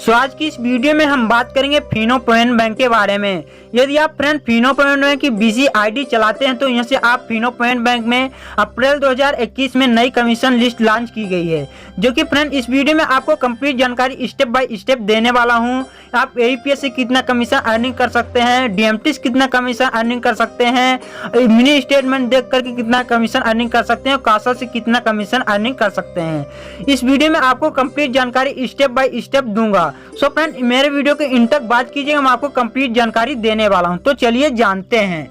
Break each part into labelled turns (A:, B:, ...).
A: सो आज की इस वीडियो में हम बात करेंगे फिनो पेमेंट बैंक के बारे में। यदि आप फ्रेंड फिनो पेमेंट बैंक की बीसी आईडी चलाते हैं तो यहाँ से आप फिनो पेमेंट बैंक में अप्रैल 2021 में नई कमीशन लिस्ट लॉन्च की गई है, जो कि फ्रेंड इस वीडियो में आपको कंप्लीट जानकारी स्टेप बाय स्टेप देने वाला हूँ। आप एईपीएस से कितना कमीशन अर्निंग कर सकते हैं, डीएमटी से कितना कमीशन अर्निंग कर सकते हैं, मिनी स्टेटमेंट देख करके कितना कमीशन अर्निंग कर सकते हैं और कासा से कितना कमीशन अर्निंग कर सकते हैं। इस वीडियो में आपको कंप्लीट जानकारी स्टेप बाय स्टेप दूंगा। सो फ्रेंड मेरे वीडियो के इन तक बात कीजिएगा, मैं आपको कंप्लीट जानकारी देने वाला हूं। तो चलिए जानते हैं।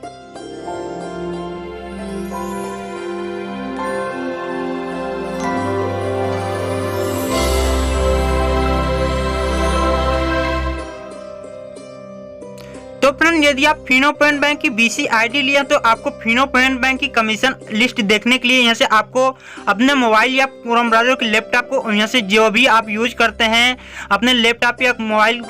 A: तो फ्रेंड यदि आप फिनो पेमेंट बैंक की बीसी आईडी लिया तो आपको फिनो पेमेंट बैंक की कमीशन लिस्ट देखने के लिए यहाँ से आपको अपने मोबाइल या क्रोम ब्राउज़र के लैपटॉप को यहाँ से जो भी आप यूज करते हैं अपने लैपटॉप या मोबाइल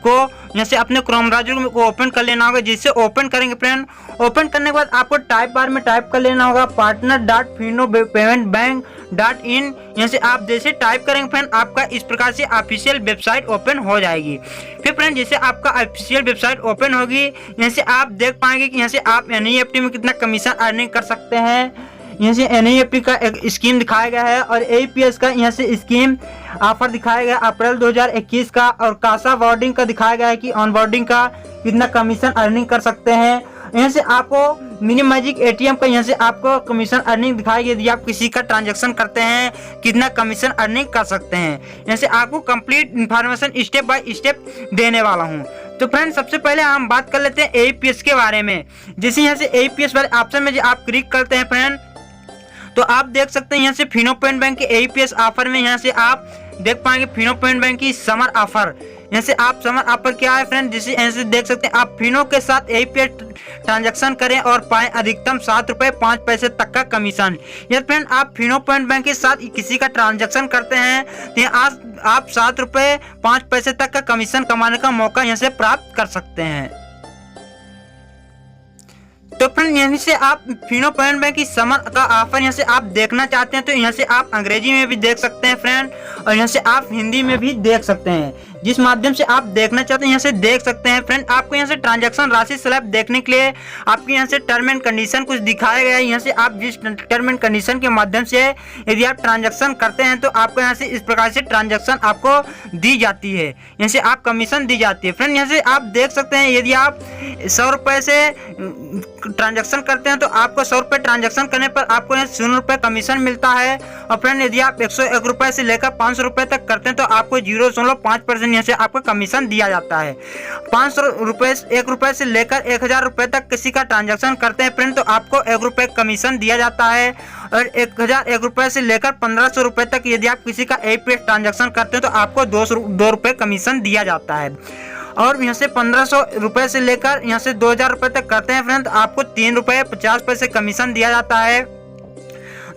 A: को यहाँ से अपने क्रोम ब्राउज़र को ओपन कर लेना होगा। जिससे ओपन करेंगे फ्रेंड, ओपन करने के बाद आपको टाइप बार में टाइप कर लेना होगा partner.finopayamentbank.in। यहाँ से आप जैसे टाइप करेंगे फ्रेंड आपका इस प्रकार से ऑफिशियल वेबसाइट ओपन हो जाएगी। फिर फ्रेंड जैसे आपका ऑफिशियल वेबसाइट ओपन होगी यहाँ से आप देख पाएंगे कि यहाँ से आप एनईएफटी में कितना कमीशन अर्निंग कर सकते हैं। यहाँ से एनईएफटी का एक स्कीम दिखाया गया है और एईपीएस का यहाँ से स्कीम ऑफर दिखाया गया अप्रैल 2021 का, और कासा बोर्डिंग का दिखाया गया है कि ऑन बोर्डिंग का कितना कमीशन अर्निंग कर सकते हैं। यहाँ से आपको मिनी मैजिक एटीएम का यहाँ से आपको कमीशन अर्निंग दिखाएगी। यदि आप किसी का ट्रांजैक्शन करते हैं कितना कमीशन अर्निंग कर सकते हैं। यहाँ से आपको complete information step by step देने वाला हूँ। तो फ्रेंड सबसे पहले हम बात कर लेते हैं एईपीएस के बारे में। जैसे यहाँ से एईपीएस वाले ऑप्शन में जो आप क्लिक करते हैं फ्रेंड तो आप देख सकते हैं यहाँ से फिनो पेमेंट बैंक के एईपीएस ऑफर में यहाँ से आप देख पाएंगे फिनो पेमेंट बैंक की समर ऑफर। यहाँ से आप समर ऑफर क्या है फ्रेंड, जिसे यहाँ से देख सकते हैं आप फिनो के साथ एईपीएस ट्रांजैक्शन करें और पाएं अधिकतम 7 रुपये 5 पैसे तक का कमीशन। यदि फ्रेंड आप फिनो पेमेंट बैंक के साथ किसी का ट्रांजैक्शन करते हैं तो आज आप 7 रुपये 5 पैसे तक का कमीशन कमाने का मौका यहाँ से प्राप्त कर सकते हैं। तो फ्रेंड यहीं से आप फिनो पेमेंट बैंक की समर का ऑफर यहाँ से आप देखना चाहते हैं तो यहाँ से आप अंग्रेजी में भी देख सकते हैं फ्रेंड, और यहाँ से आप हिंदी में भी देख सकते हैं। जिस माध्यम से आप देखना चाहते हैं यहाँ से देख सकते हैं फ्रेंड। आपको यहाँ से ट्रांजैक्शन राशि स्लैब देखने के लिए आपके यहाँ से टर्म एंड कंडीशन कुछ दिखाया गया है। यहाँ से आप जिस टर्म एंड कंडीशन के माध्यम से यदि आप ट्रांजैक्शन करते हैं तो आपको यहाँ से इस प्रकार से ट्रांजैक्शन आपको दी जाती है, यहाँ से आप कमीशन दी जाती है। फ्रेंड यहाँ से आप देख सकते हैं यदि आप 100 रुपये से ट्रांजैक्शन करते हैं तो आपको 100 रुपये ट्रांजैक्शन करने पर आपको यहाँ 0 रुपये कमीशन मिलता है। और फ्रेंड यदि आप 101 रुपये से लेकर 500 रुपये तक करते हैं तो आपको 0.5% यहाँ से आपको कमीशन दिया जाता है। 500 रुपये 1 रुपये से लेकर 1000 रुपये तक किसी का ट्रांजैक्शन करते हैं फ्रेंड तो आपको 1 रुपये कमीशन दिया जाता है। और 1001 रुपये से लेकर 1500 रुपये तक यदि आप किसी का एईपीएस ट्रांजैक्शन करते हैं तो आपको 2 रुपये कमीशन दिया जाता है। और यहाँ से 1500 रुपये से लेकर यहाँ से 2000 रुपये तक करते हैं फ्रेंड तो आपको 3 रुपये 50 पैसे कमीशन दिया जाता है।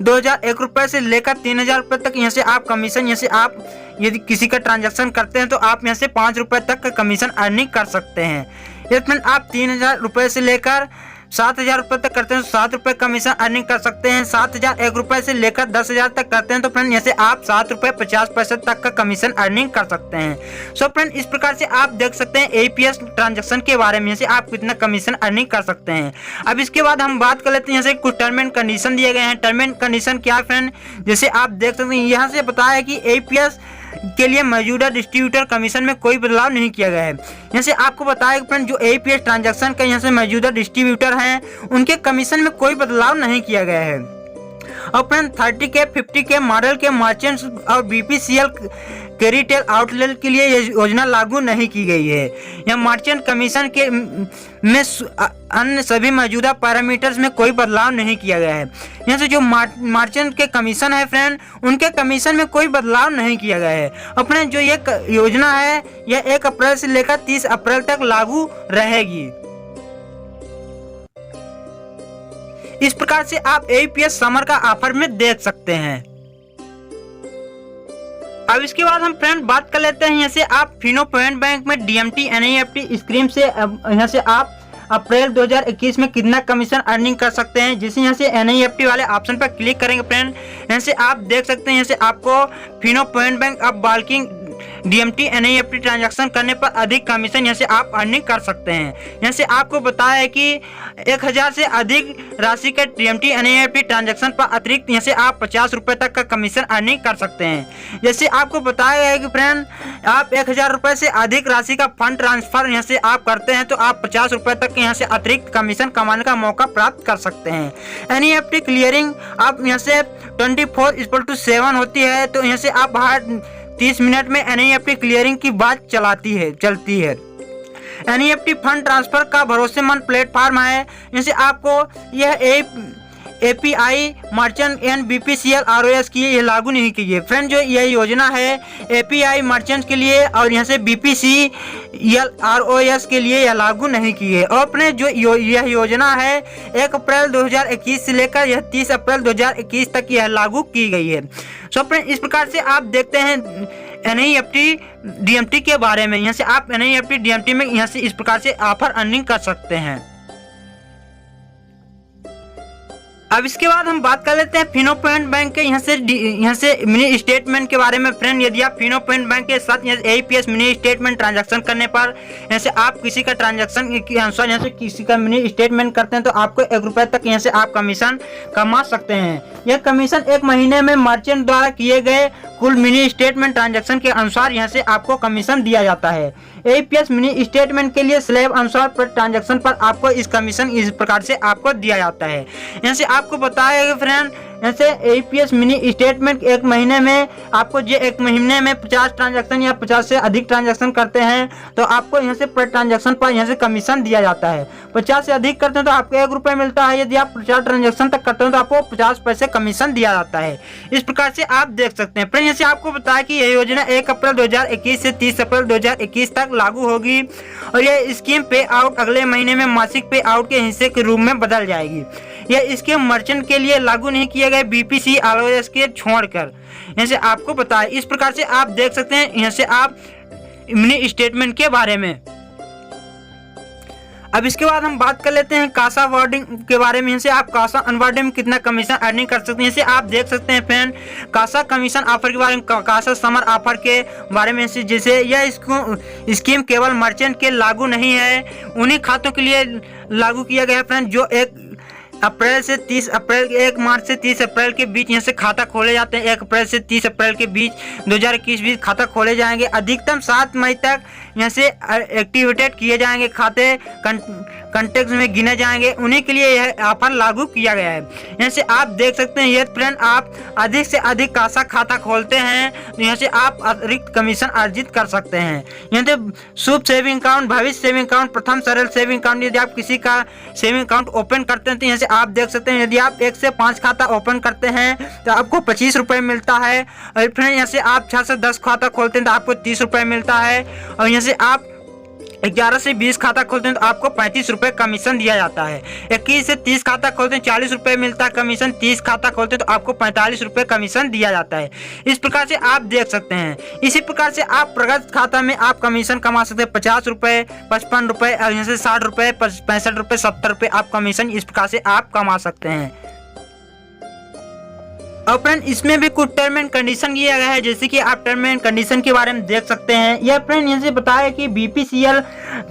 A: 2001 रुपये से लेकर 3000 रुपये तक यहाँ से आप कमीशन यहाँ से आप यदि किसी का ट्रांजैक्शन करते हैं तो आप यहाँ से 5 रुपये तक का कमीशन अर्निंग कर सकते हैं। यदि फ्रेंड आप 3000 रुपये से लेकर 7000 रुपये तक करते हैं तो 7 रुपये कमीशन अर्निंग कर सकते हैं। 7001 रुपये से लेकर 10000 तक करते हैं तो फ्रेंड यहाँ से आप 7 रुपये 50 पैसे तक का कमीशन अर्निंग कर सकते हैं। सो फ्रेंड इस प्रकार से आप देख सकते हैं एईपीएस ट्रांजैक्शन के बारे में, यहाँ से आप कितना कमीशन अर्निंग कर सकते हैं। अब इसके बाद हम बात कर लेते हैं यहाँ से कुछ टर्म एंड कंडीशन दिए गए हैं। टर्म एंड कंडीशन क्या है फ्रेंड, जैसे आप देख सकते हैं यहाँ से बताया है कि एईपीएस के लिए मौजूदा डिस्ट्रीब्यूटर कमीशन में कोई बदलाव नहीं किया गया है। यहाँ से आपको बताया कि फ्रेंड जो एईपीएस ट्रांजैक्शन का यहाँ से मौजूदा डिस्ट्रीब्यूटर हैं उनके कमीशन में कोई बदलाव नहीं किया गया है। और फ्रेंड 30K 50K मॉडल के मर्चेंट्स और बीपीसीएल के रिटेल आउटलेट के लिए यह योजना लागू नहीं की गई है। यह मर्चेंट कमीशन के में अन्य सभी मौजूदा पैरामीटर्स में कोई बदलाव नहीं किया गया है। यहाँ से जो मर्चेंट के कमीशन है फ्रेंड उनके कमीशन में कोई बदलाव नहीं किया गया है। और फ्रेंड जो ये योजना है यह 1 अप्रैल से लेकर 30 अप्रैल तक लागू रहेगी। इस प्रकार से आप एईपीएस समर का ऑफर में देख सकते हैं। अब इसके बाद हम फ्रेंड बात कर लेते हैं यहाँ से आप फिनो पेमेंट बैंक में डीएमटी एनईएफटी स्कीम से यहाँ से आप अप्रैल 2021 में कितना कमीशन अर्निंग कर सकते हैं। जैसे यहाँ से एनईएफटी वाले ऑप्शन पर क्लिक करेंगे फ्रेंड यहाँ से आप देख सकते हैं यहाँ से आपको फिनो पेमेंट बैंक अब बाल्किंग DMT NEFT ट्रांजैक्शन करने पर अधिक कमीशन यहाँ से आप अर्निंग कर सकते हैं। यहाँ से आपको बताया है कि 1000 से अधिक राशि के DMT NEFT ट्रांजैक्शन पर अतिरिक्त यहाँ से आप 50 रुपये तक का कमीशन अर्निंग कर सकते हैं। जैसे आपको बताया है कि फ्रेंड आप 1000 रुपये से अधिक राशि का फंड ट्रांसफर यहाँ से आप करते हैं तो आप 50 रुपये तक यहाँ से अतिरिक्त कमीशन कमाने का मौका प्राप्त कर सकते हैं। NEFT क्लियरिंग आप यहाँ से 24/7 होती है, तो यहाँ से आप हर 30 मिनट में NEFT क्लियरिंग की बात चलती है। NEFT फंड ट्रांसफर का भरोसेमंद प्लेटफॉर्म है। जैसे आपको यह API merchant and BPCL ROS की ये लागू नहीं की है फ्रेंड। जो यह योजना है API मर्चेंट के लिए और यहाँ से BPCL ROS के लिए यह लागू नहीं की है। और अपने जो यह योजना है 1 अप्रैल 2021 से लेकर यह 30 अप्रैल 2021 तक यह लागू की गई है। सो फ्रेंड इस प्रकार से आप देखते हैं NEFT DMT के बारे में। यहाँ से आप NEFT DMT में यहाँ से इस प्रकार से ऑफर अर्निंग कर सकते हैं। अब इसके बाद हम बात कर लेते हैं फिनो पेमेंट बैंक के यहाँ से मिनी स्टेटमेंट के बारे में फ्रेंड। यदि आप फिनो पेमेंट बैंक के साथ APS मिनी स्टेटमेंट ट्रांजैक्शन करने पर यहाँ से आप किसी का ट्रांजैक्शन के अनुसार यहाँ से किसी का मिनी स्टेटमेंट करते हैं तो आपको 1 रुपये तक यहाँ से आप कमीशन कमा सकते हैं। यह कमीशन 1 महीने में मर्चेंट द्वारा किए गए कुल मिनी स्टेटमेंट ट्रांजैक्शन के अनुसार यहाँ से आपको कमीशन दिया जाता है। APS मिनी स्टेटमेंट के लिए स्लैब अनुसार पर ट्रांजैक्शन पर आपको इस कमीशन इस प्रकार से आपको दिया जाता है। यहाँ से आपको बताया फ्रेंड ऐसे APS मिनी स्टेटमेंट 1 महीने में आपको जो 1 महीने में 50 ट्रांजैक्शन या 50 से अधिक ट्रांजैक्शन करते हैं तो आपको यहाँ से पर ट्रांजैक्शन पर यहाँ से कमीशन दिया जाता है। 50 से अधिक करते हैं तो आपको 1 रुपये मिलता है। यदि आप 50 ट्रांजैक्शन तक करते हैं तो आपको 50 पैसे कमीशन दिया जाता है। इस प्रकार से आप देख सकते हैं फ्रेंड। जैसे आपको बताया कि यह योजना 1 अप्रैल 2021 से 30 अप्रैल 2021 तक लागू होगी और यह स्कीम पे आउट अगले महीने में मासिक पे आउट के हिस्से के रूप में बदल जाएगी। यह स्कीम मर्चेंट के लिए लागू नहीं किया गया BPC ROS के छोड़कर। यहाँ से आपको बताया इस प्रकार से आप देख सकते हैं यहाँ से आप मिनी स्टेटमेंट के बारे में। अब इसके बाद हम बात कर लेते हैं कासा वार्डिंग के बारे में। यहाँ से आप कासा अनवार्डिंग में कितना कमीशन अर्निंग कर सकते हैं। जैसे आप देख सकते हैं फ्रेंड कासा कमीशन ऑफर के बारे में, कासा समर ऑफर के बारे में। जैसे यह स्कीम केवल मर्चेंट के लागू नहीं है, उन्हीं खातों के लिए लागू किया गया है फ्रेंड जो 1 अप्रैल से 30 अप्रैल 1 मार्च से 30 अप्रैल के बीच यहाँ से खाता खोले जाते हैं। 1 अप्रैल से 30 अप्रैल के बीच 2021 बीच खाता खोले जाएंगे। अधिकतम 7 मई तक यहाँ से एक्टिवेटेड किए जाएंगे खाते, कंटेक्ट में गिने जाएंगे, उन्हीं के लिए यह ऑफर लागू किया गया है। यहाँ से आप देख सकते हैं ये फ्रेंड आप अधिक से अधिक कासा खाता खोलते हैं तो यहाँ से आप अतिरिक्त कमीशन अर्जित कर सकते हैं। यहाँ से शुभ सेविंग अकाउंट, भविष्य सेविंग अकाउंट, प्रथम सरल सेविंग अकाउंट, यदि आप किसी का सेविंग अकाउंट ओपन करते हैं तो यहाँ से आप देख सकते हैं यदि आप 1 से 5 खाता ओपन करते हैं तो आपको 25 रुपये मिलता है। और फ्रेंड यहाँ से आप 6 से 10 खाता खोलते हैं तो आपको 30 रुपये मिलता है। और यहाँ से आप 11 से 20 खाता खोलते हैं तो आपको 35 रुपये कमीशन दिया जाता है। 21 से 30 खाता खोलते हैं 40 रुपये मिलता है कमीशन। 30 खाता खोलते हैं तो आपको 45 रुपये कमीशन दिया जाता है। इस प्रकार से आप देख सकते हैं। इसी प्रकार से आप प्रगत खाता में आप कमीशन कमा सकते हैं 50 रुपये, 55 रुपये, यहाँ से 60 रुपये, 65 रुपये, 70 रुपये आप कमीशन इस प्रकार से आप कमा सकते हैं। और फ्रेंड इसमें भी कुछ टर्म एंड कंडीशन किया गया है, जैसे कि आप टर्म एंड कंडीशन के बारे में देख सकते हैं। यह फ्रेंड यहाँ से बताया कि BPCL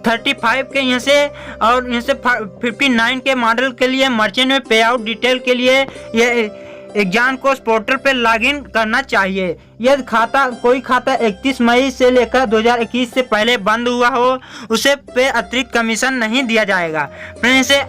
A: 35 के यहाँ से और यहाँ से 59 के मॉडल के लिए मर्चेंट में पे आउट डिटेल के लिए यह एग्जाम कोर्स पोर्टल पर लॉगिन करना चाहिए। यदि कोई खाता 31 मई से लेकर 2021 से पहले बंद हुआ हो उसे पे अतिरिक्त कमीशन नहीं दिया जाएगा। फ्रेंड इसे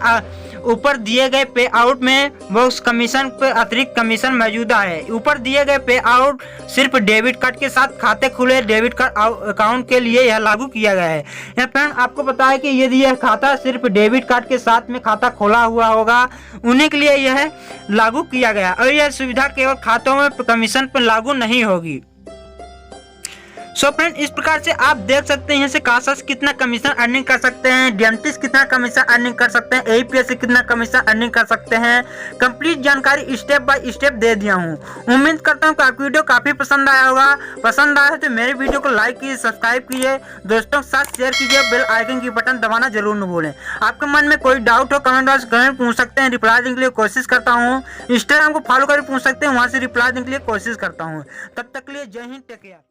A: ऊपर दिए गए पे आउट में वो उस कमीशन पर अतिरिक्त कमीशन मौजूदा है। ऊपर दिए गए पे आउट सिर्फ डेबिट कार्ड के साथ खाते खुले डेबिट कार्ड अकाउंट के लिए यह लागू किया गया है। यह फ्रेंड आपको पता है कि यदि यह खाता सिर्फ डेबिट कार्ड के साथ में खाता खोला हुआ होगा उन्हीं के लिए यह लागू किया गया और यह सुविधा केवल खातों में कमीशन पर लागू नहीं होगी। सो फ्रेंड इस प्रकार से आप देख सकते हैं यहाँ से कासा से कितना कमीशन अर्निंग कर सकते हैं, DMT से कितना कमीशन अर्निंग कर सकते हैं, APS से कितना कमीशन अर्निंग कर सकते हैं। कंप्लीट जानकारी स्टेप बाय स्टेप दे दिया हूँ। उम्मीद करता हूँ कि आपको वीडियो काफी पसंद आया होगा। पसंद आया तो मेरे वीडियो को लाइक कीजिए, सब्सक्राइब कीजिए, दोस्तों के साथ शेयर कीजिए, बेल आइकन की बटन दबाना जरूर न भूलें। आपके मन में कोई डाउट हो कमेंट बॉक्स कमेंट पूछ सकते हैं, रिप्लाई देने के लिए कोशिश करता हूँ। इंस्टाग्राम को फॉलो करके पूछ सकते हैं, वहाँ से रिप्लाई देने के लिए कोशिश करता हूँ। तब तक के लिए जय हिंद, टेक केयर।